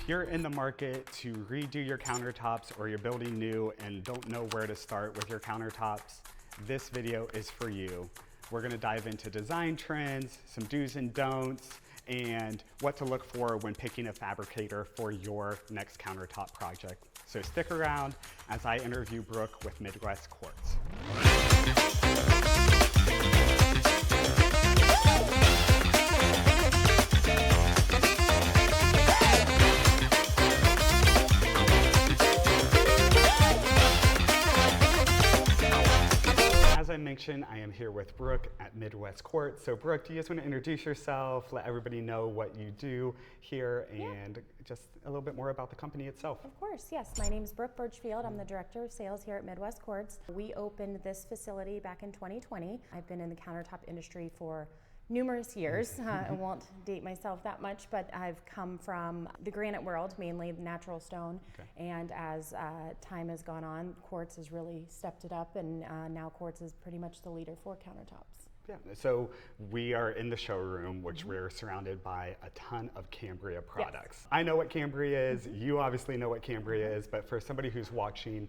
If you're in the market to redo your countertops or you're building new and don't know where to start with your countertops, this video is for you. We're gonna dive into design trends, some do's and don'ts, and what to look for when picking a fabricator for your next countertop project. So stick around as I interview Brooke with Midwest Quartz. As I mentioned, I am here with Brooke at Midwest Quartz. So Brooke, do you just want to introduce yourself, let everybody know what you do here, and just a little bit more about the company itself? Of course, yes. My name is Brooke Burchfield. I'm the Director of Sales here at Midwest Quartz. We opened this facility back in 2020. I've been in the countertop industry for numerous years. I won't date myself that much, but I've come from the granite world, mainly natural stone. Okay. And as time has gone on, quartz has really stepped it up, and now quartz is pretty much the leader for countertops. Yeah, so we are in the showroom, which we're surrounded by a ton of Cambria products. Yes. I know what Cambria is, you obviously know what Cambria is, but for somebody who's watching,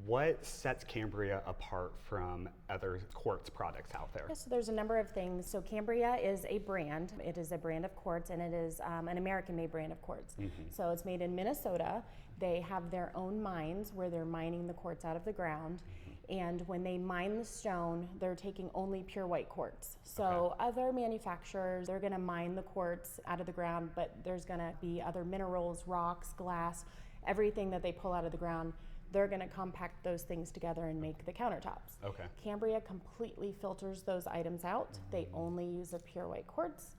what sets Cambria apart from other quartz products out there? Yes, so there's a number of things. So Cambria is a brand. It is a brand of quartz, and it is an American-made brand of quartz. So it's made in Minnesota. They have their own mines where they're mining the quartz out of the ground. And when they mine the stone, they're taking only pure white quartz. So other manufacturers, they're gonna mine the quartz out of the ground, but there's gonna be other minerals, rocks, glass, everything that they pull out of the ground. They're gonna compact those things together and make the countertops. Okay. Cambria completely filters those items out. They only use a pure white quartz,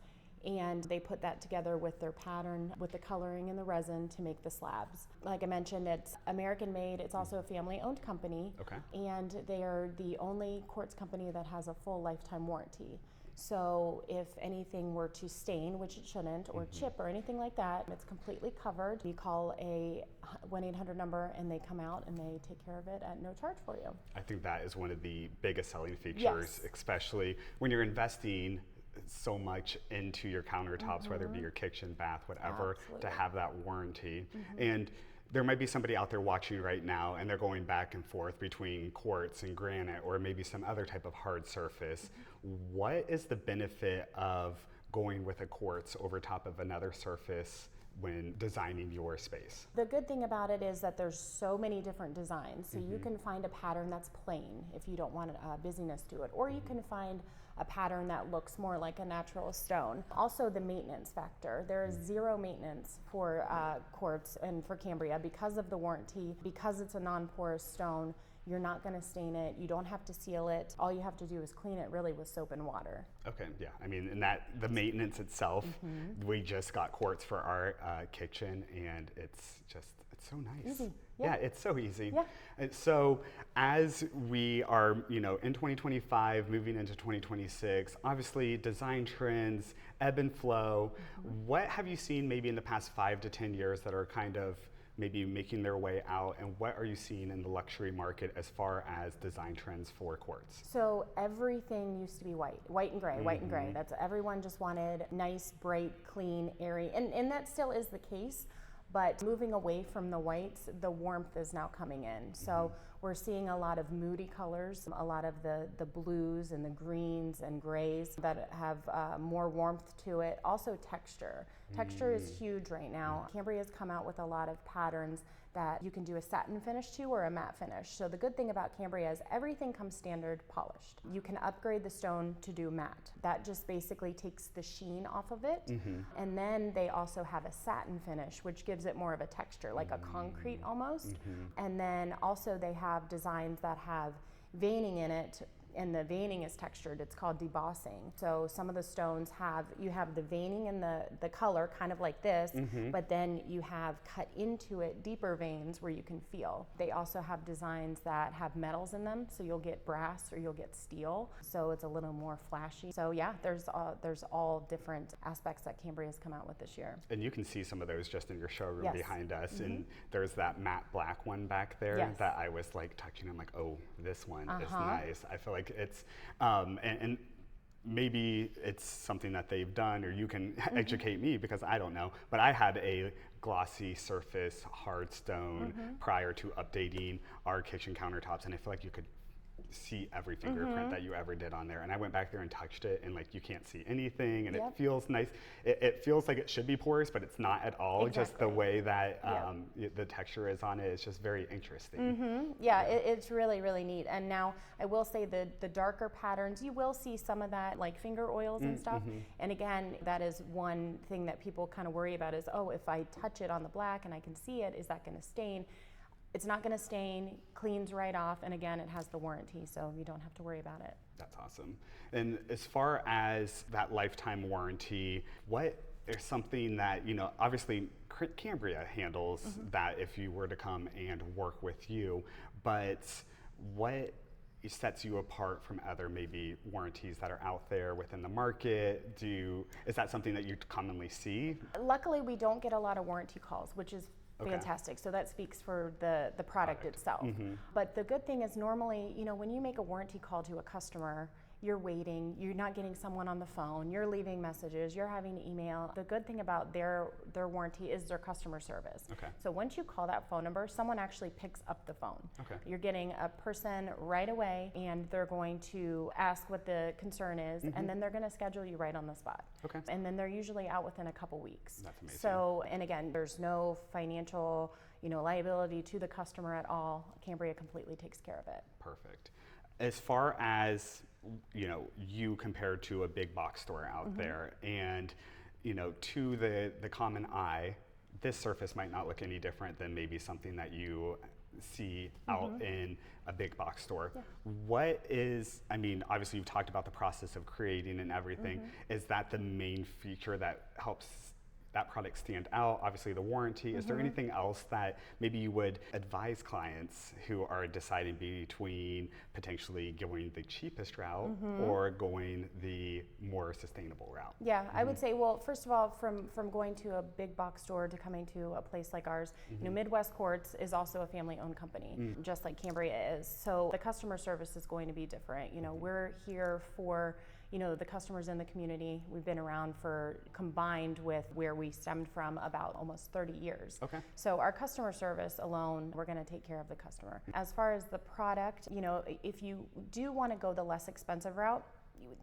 and they put that together with their pattern, with the coloring and the resin to make the slabs. Like I mentioned, it's American made. It's also a family owned company. Okay. And they are the only quartz company that has a full lifetime warranty. So if anything were to stain, which it shouldn't, or chip or anything like that, it's completely covered. You call a 1-800 number and they come out and they take care of it at no charge for you. I think that is one of the biggest selling features, especially when you're investing so much into your countertops, whether it be your kitchen, bath, whatever, to have that warranty. And there might be somebody out there watching right now and they're going back and forth between quartz and granite or maybe some other type of hard surface. What is the benefit of going with a quartz over top of another surface when designing your space? The good thing about it is that there's so many different designs. So you can find a pattern that's plain if you don't want busyness to it, or you can find a pattern that looks more like a natural stone. Also the maintenance factor. There is zero maintenance for quartz and for Cambria because of the warranty, because it's a non-porous stone. You're not going to stain it. You don't have to seal it. All you have to do is clean it really with soap and water. Okay, yeah. I mean, and the maintenance itself, we just got quartz for our kitchen, and it's so nice. Easy. Yeah, it's so easy. Yeah. And so as we are, in 2025, moving into 2026, obviously design trends, ebb and flow. What have you seen maybe in the past 5 to 10 years that are kind of maybe making their way out, and what are you seeing in the luxury market as far as design trends for quartz? So everything used to be white and gray, white and gray. That's everyone just wanted nice, bright, clean, airy, and that still is the case. But moving away from the whites, the warmth is now coming in. So we're seeing a lot of moody colors, a lot of the blues and the greens and grays that have more warmth to it. Also texture. Texture is huge right now. Cambria's come out with a lot of patterns that you can do a satin finish to or a matte finish. So the good thing about Cambria is everything comes standard polished. You can upgrade the stone to do matte. That just basically takes the sheen off of it. And then they also have a satin finish, which gives it more of a texture, like a concrete almost. And then also they have designs that have veining in it, and the veining is textured. It's called debossing. So some of the stones you have the veining in the color, kind of like this, but then you have cut into it deeper veins where you can feel. They also have designs that have metals in them, so you'll get brass or you'll get steel, so it's a little more flashy. So yeah, there's all different aspects that Cambria's come out with this year. And you can see some of those just in your showroom behind us, and there's that matte black one back there that I was like touching. I'm like, oh, this one is nice. I feel like it's and maybe it's something that they've done, or you can educate me because I don't know, but I had a glossy surface, hard stone prior to updating our kitchen countertops, and I feel like you could see every fingerprint that you ever did on there. And I went back there and touched it, and like you can't see anything, and it feels nice. It feels like it should be porous, but it's not at all. Exactly. Just the way that the texture is on it is just very interesting. Yeah, it's really, really neat. And now I will say the darker patterns, you will see some of that like finger oils and stuff. And again, that is one thing that people kind of worry about is, oh, if I touch it on the black and I can see it, is that going to stain? It's not going to stain, cleans right off, and again, it has the warranty, so you don't have to worry about it. That's awesome. And as far as that lifetime warranty, what is something that, you know, obviously Cambria handles that if you were to come and work with you, but what sets you apart from other maybe warranties that are out there within the market? Is that something that you commonly see? Luckily, we don't get a lot of warranty calls, which is fantastic. So that speaks for the product itself. But the good thing is normally, you know, when you make a warranty call to a customer, you're waiting, you're not getting someone on the phone, you're leaving messages, you're having to email. The good thing about their warranty is their customer service. So once you call that phone number, someone actually picks up the phone. You're getting a person right away, and they're going to ask what the concern is, and then they're going to schedule you right on the spot. And then they're usually out within a couple weeks. That's amazing. So, and again, there's no financial, you know, liability to the customer at all. Cambria completely takes care of it. Perfect. As far as, you know, you compared to a big box store out there, and, you know, to the common eye, this surface might not look any different than maybe something that you see out in a big box store. What is, I mean, obviously you've talked about the process of creating and everything. Is that the main feature that helps that product stand out? Obviously the warranty. Is there anything else that maybe you would advise clients who are deciding between potentially going the cheapest route or going the more sustainable route? Yeah, I would say, well, first of all, from going to a big box store to coming to a place like ours, you know, Midwest Quartz is also a family-owned company, just like Cambria is. So the customer service is going to be different. You know, we're here for, you know, the customers in the community. We've been around for, combined with where we stemmed from, about almost 30 years. So our customer service alone, we're going to take care of the customer. As far as the product, you know, if you do want to go the less expensive route,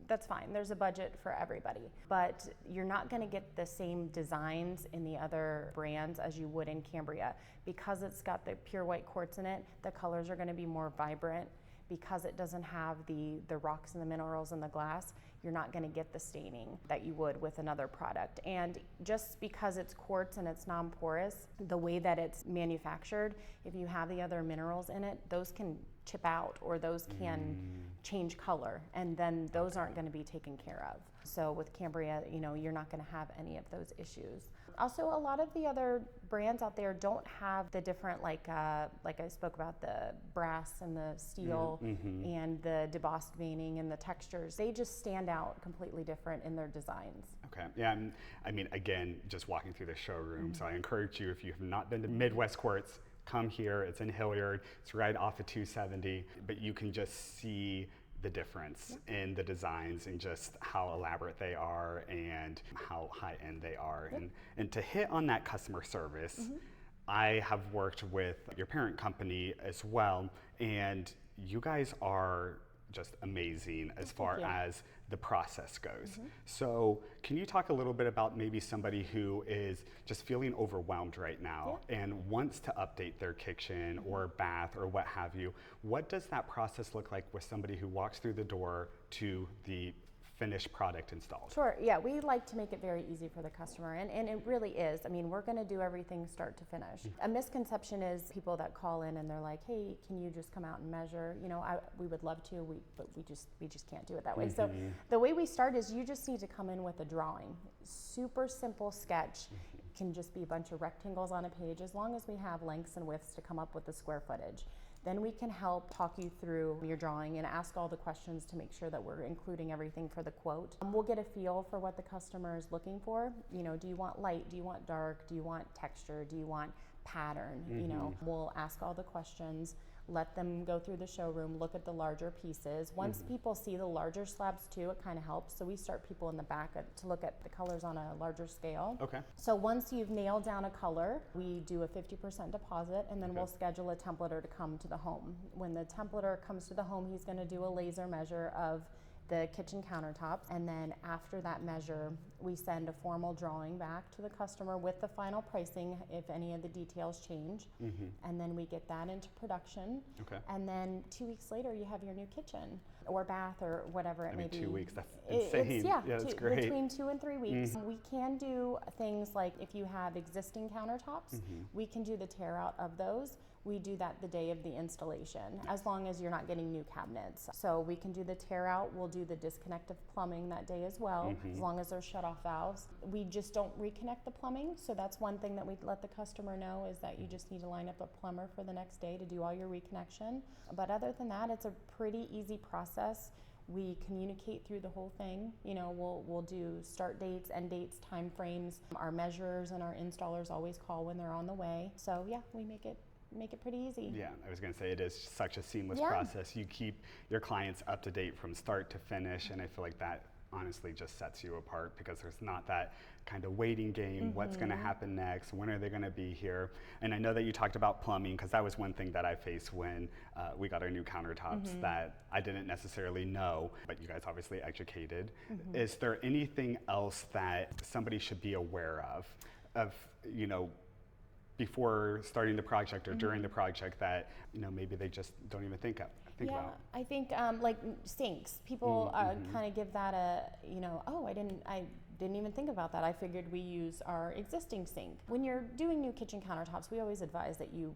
that's fine. There's a budget for everybody, but you're not going to get the same designs in the other brands as you would in Cambria. Because it's got the pure white quartz in it, the colors are going to be more vibrant. Because it doesn't have the rocks and the minerals in the glass, you're not going to get the staining that you would with another product. And just because it's quartz and it's non-porous, the way that it's manufactured, if you have the other minerals in it, those can chip out, or those can change color, and then those aren't going to be taken care of. So with Cambria, you know, you're not going to have any of those issues. Also, a lot of the other brands out there don't have the different, like I spoke about, the brass and the steel and the debossed veining and the textures. They just stand out completely different in their designs. Okay, yeah, I mean, again, just walking through the showroom, so I encourage you, if you have not been to Midwest Quartz, come here. It's in Hilliard. It's right off of 270, but you can just see the difference in the designs and just how elaborate they are and how high-end they are. And to hit on that customer service, I have worked with your parent company as well, and you guys are just amazing as far as the process goes. So can you talk a little bit about maybe somebody who is just feeling overwhelmed right now and wants to update their kitchen or bath or what have you? What does that process look like with somebody who walks through the door to the finished product installed? Sure, yeah, we like to make it very easy for the customer, and it really is. I mean, we're going to do everything start to finish. A misconception is people that call in and they're like, hey, can you just come out and measure? You know, we would love to, but we just can't do it that way. So the way we start is you just need to come in with a drawing. Super simple sketch. Can just be a bunch of rectangles on a page, as long as we have lengths and widths to come up with the square footage. Then we can help talk you through your drawing and ask all the questions to make sure that we're including everything for the quote. We'll get a feel for what the customer is looking for. You know, do you want light? Do you want dark? Do you want texture? Do you want pattern? You know, we'll ask all the questions. let them go through the showroom, look at the larger pieces. Once people see the larger slabs too, it kind of helps. So we start people in the back to look at the colors on a larger scale. Okay. So once you've nailed down a color, we do a 50% deposit, and then we'll schedule a templater to come to the home. When the templater comes to the home, he's going to do a laser measure of the kitchen countertops, and then after that measure, we send a formal drawing back to the customer with the final pricing if any of the details change, and then we get that into production. Okay. And then 2 weeks later, you have your new kitchen or bath or whatever it may be. 2 weeks, that's insane. That's great. Between 2 and 3 weeks. We can do things like if you have existing countertops, we can do the tear out of those. We do that the day of the installation, as long as you're not getting new cabinets. So we can do the tear out, we'll do the disconnect of plumbing that day as well, as long as there's shut off valves. We just don't reconnect the plumbing, so that's one thing that we let the customer know, is that you just need to line up a plumber for the next day to do all your reconnection. But other than that, it's a pretty easy process. We communicate through the whole thing. You know, we'll do start dates, end dates, time frames. Our measurers and our installers always call when they're on the way. So yeah, we make it pretty easy. Yeah, I was going to say it is such a seamless process. You keep your clients up to date from start to finish, and I feel like that honestly just sets you apart, because there's not that kind of waiting game. What's going to happen next? When are they going to be here? And I know that you talked about plumbing, because that was one thing that I faced when we got our new countertops that I didn't necessarily know, but you guys obviously educated. Is there anything else that somebody should be aware of, you know, before starting the project or during the project that, you know, maybe they just don't even think about? I think like sinks, people kind of give that a, you know, oh, I didn't even think about that. I figured we use our existing sink. When you're doing new kitchen countertops, we always advise that you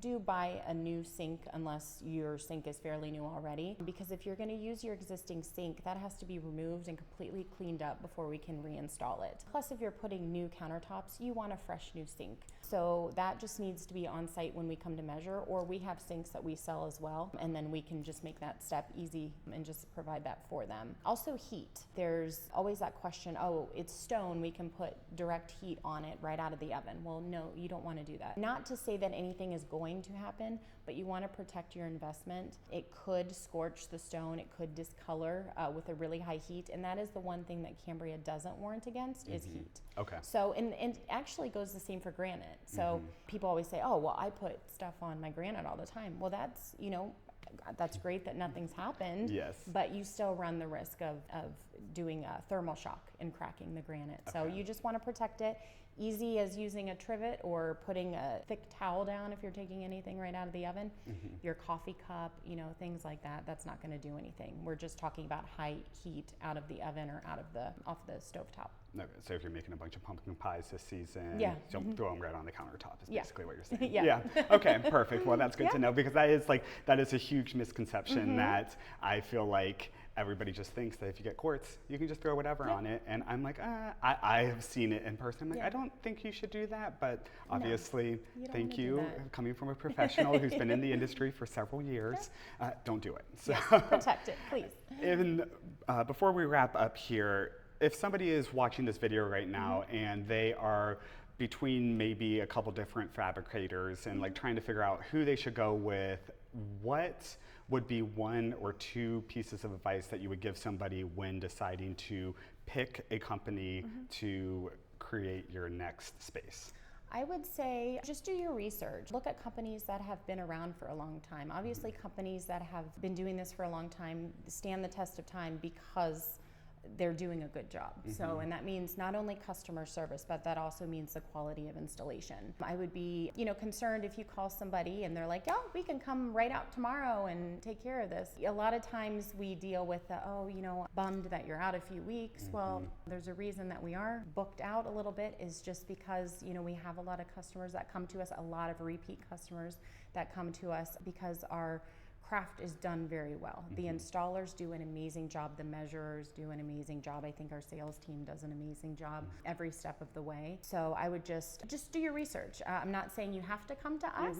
do buy a new sink unless your sink is fairly new already, because if you're going to use your existing sink, that has to be removed and completely cleaned up before we can reinstall it. Plus, if you're putting new countertops, you want a fresh new sink. So that just needs to be on site when we come to measure, or we have sinks that we sell as well, and then we can just make that step easy and just provide that for them. Also heat. There's always that question, oh, it's stone, we can put direct heat on it right out of the oven. Well, no, you don't want to do that. Not to say that anything is going to happen, but you want to protect your investment. It could scorch the stone, it could discolor with a really high heat, and that is the one thing that Cambria doesn't warrant against is heat. Okay. So, and it actually goes the same for granite. So people always say, oh, well, I put stuff on my granite all the time. Well, that's, you know, that's great that nothing's happened, but you still run the risk of doing a thermal shock and cracking the granite. So you just want to protect it. Easy as using a trivet or putting a thick towel down if you're taking anything right out of the oven. Your coffee cup, you know, things like that, that's not going to do anything. We're just talking about high heat out of the oven or off the stovetop. Okay, so if you're making a bunch of pumpkin pies this season, don't throw them right on the countertop is basically what you're saying. Okay, perfect. Well, that's good to know, because that is a huge misconception that I feel like everybody just thinks that if you get quartz, you can just throw whatever on it. And I'm like, I have seen it in person. I'm like, I don't think you should do that. But obviously, thank you, coming from a professional who's been in the industry for several years, don't do it. So protect it, please. Even before we wrap up here, if somebody is watching this video right now and they are between maybe a couple different fabricators and like trying to figure out who they should go with, what would be one or two pieces of advice that you would give somebody when deciding to pick a company to create your next space? I would say just do your research. Look at companies that have been around for a long time. Obviously, companies that have been doing this for a long time stand the test of time because they're doing a good job. So, and that means not only customer service, but that also means the quality of installation. I would be, you know, concerned if you call somebody and they're like, oh, we can come right out tomorrow and take care of this. A lot of times we deal with the, oh, you know, bummed that you're out a few weeks. Well, there's a reason that we are booked out a little bit, is just because, you know, we have a lot of customers that come to us, a lot of repeat customers that come to us because our craft is done very well. The installers do an amazing job. The measurers do an amazing job. I think our sales team does an amazing job every step of the way. So I would just do your research. I'm not saying you have to come to us,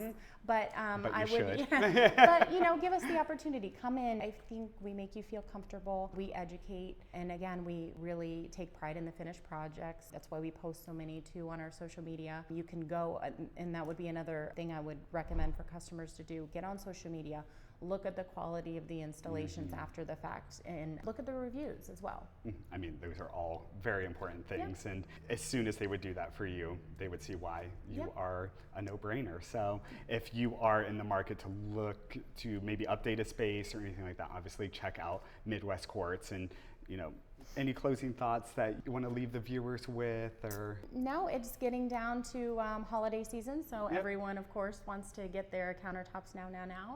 but I would. But give us the opportunity. Come in. I think we make you feel comfortable. We educate, and again, we really take pride in the finished projects. That's why we post so many too on our social media. You can go, and that would be another thing I would recommend for customers to do. Get on social media. Look at the quality of the installations after the fact, and look at the reviews as well. I mean, those are all very important things, and as soon as they would do that for you, they would see why you are a no-brainer. So if you are in the market to look to maybe update a space or anything like that, obviously check out Midwest Quartz. And any closing thoughts that you want to leave the viewers with? Or no, it's getting down to holiday season, so everyone, of course, wants to get their countertops now,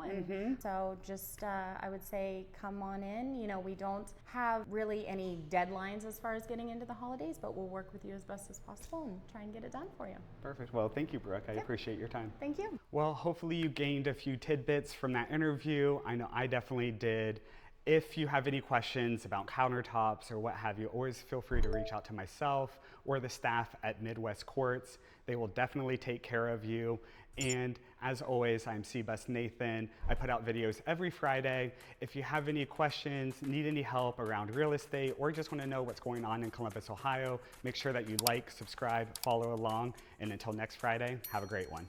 and so just I would say come on in. We don't have really any deadlines as far as getting into the holidays, but we'll work with you as best as possible and try and get it done for you. Perfect. Well, thank you, Brooke. I appreciate your time. Thank you. Well, hopefully you gained a few tidbits from that interview. I know I definitely did. If you have any questions about countertops or what have you, always feel free to reach out to myself or the staff at Midwest Quartz. They will definitely take care of you. And as always, I'm Seabest Nathan. I put out videos every Friday. If you have any questions, need any help around real estate, or just want to know what's going on in Columbus, Ohio, make sure that you like, subscribe, follow along. And until next Friday, have a great one.